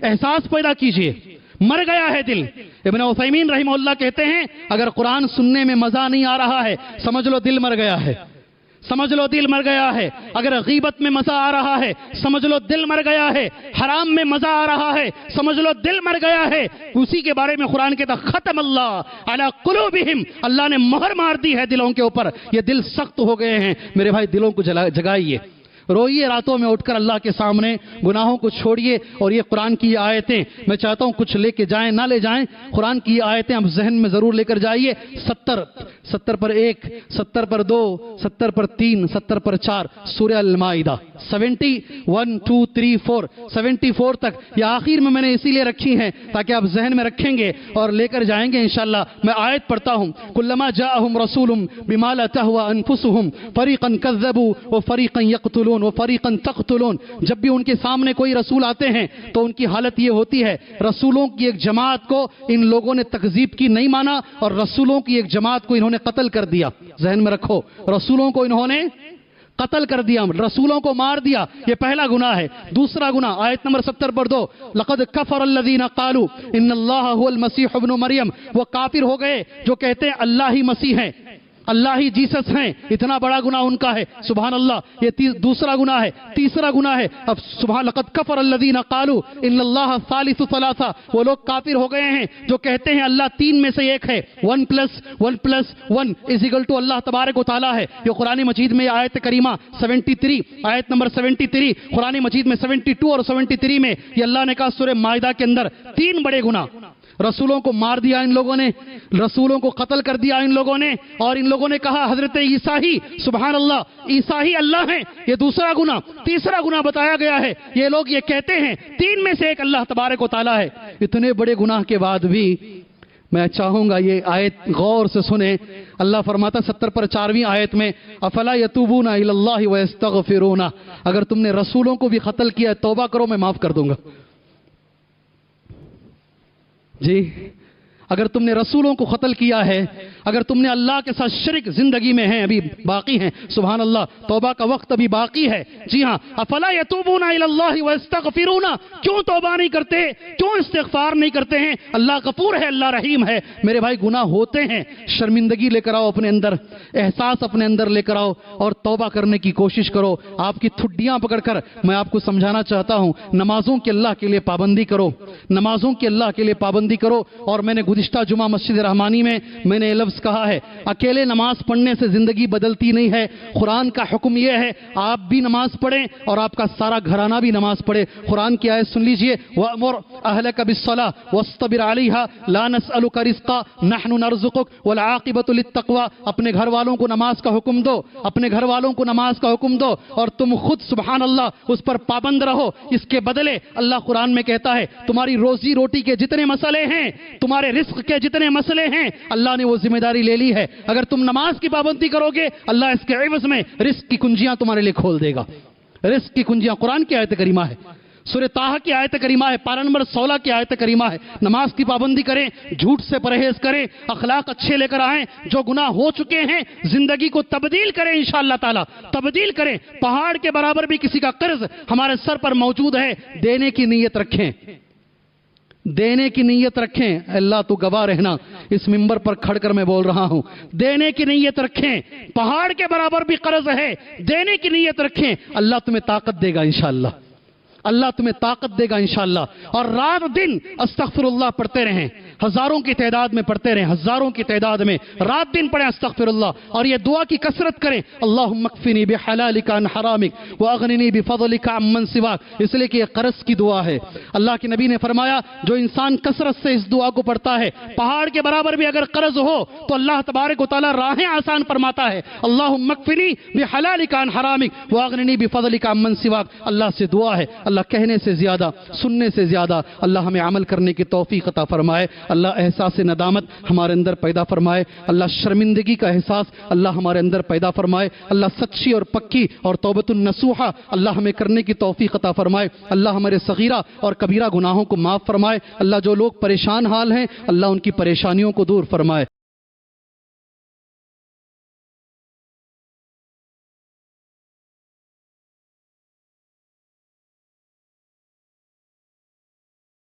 احساس پیدا کیجئے، مر گیا ہے دل۔ ابن عثیمین رحمہ اللہ کہتے ہیں اگر قرآن سننے میں مزہ نہیں آ رہا ہے سمجھ لو دل مر گیا ہے، سمجھ لو دل مر گیا ہے۔ اگر غیبت میں مزہ آ رہا ہے سمجھ لو دل مر گیا ہے۔ حرام میں مزہ آ رہا ہے سمجھ لو دل مر گیا ہے۔ اسی کے بارے میں قرآن کہتا ختم اللہ علی قلوبہم، اللہ نے مہر مار دی ہے دلوں کے اوپر، یہ دل سخت ہو گئے ہیں۔ میرے بھائی دلوں کو جگائیے، روئیے راتوں میں اٹھ کر اللہ کے سامنے، گناہوں کو چھوڑیے۔ اور یہ قرآن کی آیتیں میں چاہتا ہوں کچھ لے کے جائیں نہ لے جائیں، قرآن کی آیتیں اب ذہن میں ضرور لے کر جائیے۔ 70 پر 1، 70 پر 2، 70 پر 3، 70 پر 4 سورہ المائدہ 70 1 2 3 4 74 تک یہ آخر میں نے اسی لیے رکھی ہیں تاکہ آپ ذہن میں رکھیں گے اور لے کر جائیں گے انشاءاللہ۔ میں آیت پڑھتا ہوں، کلما جاءہم رسول بما لا تہوی انفسہم فریقا کذبوا وفریقا یقتلون وفریقا تقتلون، جب بھی ان کے سامنے کوئی رسول آتے ہیں تو ان کی حالت یہ ہوتی ہے، رسولوں کی ایک جماعت کو ان لوگوں نے تکذیب کی، نہیں مانا، اور رسولوں کی ایک جماعت کو انہوں نے قتل کر دیا۔ ذہن میں رکھو، رسولوں کو انہوں نے قتل کر دیا، رسولوں کو مار دیا، یہ پہلا گناہ ہے۔ دوسرا گناہ آیت نمبر 70 پر 2، لقد کفر الذین قالوا ان اللہ هو المسیح ابن مریم، وہ کافر ہو گئے جو کہتے ہیں اللہ ہی مسیح ہے، اللہ ہی جیسس ہیں، اتنا بڑا گناہ ان کا ہے، سبحان اللہ۔ یہ دوسرا گناہ ہے۔ تیسرا گناہ ہے، اب سبحان لقد کفر الذین قالوا ان اللہ ثالث ثلاثہ، وہ لوگ کافر ہو گئے ہیں جو کہتے ہیں اللہ تین میں سے ایک ہے، 1+1+1 = اللہ تبارک و تعالیٰ ہے۔ یہ قرآن مجید میں آیت کریمہ 73 آیت نمبر 73 قرآن مجید میں 72 اور 73 میں یہ اللہ نے کہا سورہ مائدہ کے اندر 3 بڑے گناہ، رسولوں کو مار دیا ان لوگوں نے، رسولوں کو قتل کر دیا ان لوگوں نے، اور ان لوگوں نے کہا حضرت عیسیٰ ہی، سبحان اللہ، عیسیٰ ہی اللہ ہیں، یہ دوسرا گناہ۔ تیسرا گناہ بتایا گیا ہے، یہ لوگ یہ کہتے ہیں تین میں سے ایک اللہ تبارک و تعالیٰ ہے۔ اتنے بڑے گناہ کے بعد بھی میں چاہوں گا یہ آیت غور سے سنیں۔ اللہ فرماتا 70 پر 4ویں آیت میں افلا یتوبون الی اللہ ویستغفرون، اگر تم نے رسولوں کو بھی قتل کیا توبہ کرو میں معاف کر دوں گا۔ جی، اگر تم نے رسولوں کو قتل کیا ہے، اگر تم نے اللہ کے ساتھ شرک زندگی میں ہیں، ابھی باقی ہیں، سبحان اللہ، توبہ کا وقت ابھی باقی ہے۔ جی ہاں، افلا یتوبون الی اللہ واستغفرون، کیوں توبہ نہیں کرتے، کیوں استغفار نہیں کرتے ہیں؟ اللہ غفور ہے، اللہ رحیم ہے۔ میرے بھائی گناہ ہوتے ہیں، شرمندگی لے کر آؤ اپنے اندر، احساس اپنے اندر لے کر آؤ اور توبہ کرنے کی کوشش کرو۔ آپ کی ٹھڈیاں پکڑ کر میں آپ کو سمجھانا چاہتا ہوں، نمازوں کی اللہ کے لیے پابندی کرو، نمازوں کی اللہ کے لیے پابندی کرو۔ اور میں نے گزشتہ جمعہ مسجد رحمانی میں نے لفظ کہا ہے، اکیلے نماز پڑھنے سے زندگی بدلتی نہیں ہے۔ قرآن کا حکم یہ ہے آپ بھی نماز پڑھیں اور آپ کا سارا گھرانہ بھی نماز پڑھے۔ قرآن کی آیت سن لیجئے، وَأْمُرْ أَهْلَكَ بِالصَّلَاةِ وَاصْطَبِرْ عَلَيْهَا لَا نَسْأَلُكَ رِزْقًا نَحْنُ نَرْزُقُكَ وَالْعَاقِبَةُ لِلتَّقْوَىٰ، اپنے گھر والوں کو نماز کا حکم دو، اپنے گھر والوں کو نماز کا حکم دو اور تم خود سبحان اللہ اس پر پابند رہو۔ اس کے بدلے اللہ قرآن میں کہتا ہے تمہاری روزی روٹی کے جتنے مسئلے ہیں، تمہارے رزق کے جتنے مسئلے ہیں، اللہ نے وہ ذمہ داری لے لی ہے۔ اگر تم نماز کی پابندی کرو گے اللہ اس کے عوض میں رزق کی کنجیاں تمہارے لیے کھول دے گا۔ رزق کی کنجیاں قرآن کی آیت کریمہ ہے، سورہ طٰہٰ کی آیت کریمہ ہے، پارہ نمبر 16 کی آیت کریمہ ہے۔ نماز کی پابندی کریں، جھوٹ سے پرہیز کریں، اخلاق اچھے لے کر آئیں، جو گناہ ہو چکے ہیں زندگی کو تبدیل کریں، انشاءاللہ تعالی تبدیل کریں۔ پہاڑ کے برابر بھی کسی کا قرض ہمارے سر پر موجود ہے، دینے کی نیت رکھیں، دینے کی نیت رکھیں۔ اللہ تو گواہ رہنا، اس منبر پر کھڑ کر میں بول رہا ہوں، دینے کی نیت رکھیں۔ پہاڑ کے برابر بھی قرض ہے، دینے کی نیت رکھیں، اللہ تمہیں طاقت دے گا انشاءاللہ، اللہ تمہیں طاقت دے گا انشاءاللہ۔ اور رات دن استغفر اللہ پڑھتے رہیں، ہزاروں کی تعداد میں پڑھتے رہیں، ہزاروں کی تعداد میں رات دن پڑھیں استغفر اللہ، اور یہ دعا کی کثرت کریں، اللہم اکفنی بحلالک عن حرامک واغننی بفضلک عمن سواک، اس لیے کہ یہ قرض کی دعا ہے۔ اللہ کے نبی نے فرمایا جو انسان کثرت سے اس دعا کو پڑھتا ہے، پہاڑ کے برابر بھی اگر قرض ہو تو اللہ تبارک و تعالی راہیں آسان فرماتا ہے۔ اللہم اکفنی بحلالک عن حرامک واغننی بفضلک عمن سواک، اللہ سے دعا ہے، اللہ کہنے سے زیادہ سننے سے زیادہ اللہ ہمیں عمل کرنے کی توفیق عطا فرمائے۔ اللہ احساس ندامت ہمارے اندر پیدا فرمائے، اللہ شرمندگی کا احساس اللہ ہمارے اندر پیدا فرمائے، اللہ سچی اور پکی اور توبۃ النصوحہ اللہ ہمیں کرنے کی توفیق عطا فرمائے، اللہ ہمارے صغیرہ اور کبیرہ گناہوں کو معاف فرمائے، اللہ جو لوگ پریشان حال ہیں اللہ ان کی پریشانیوں کو دور فرمائے۔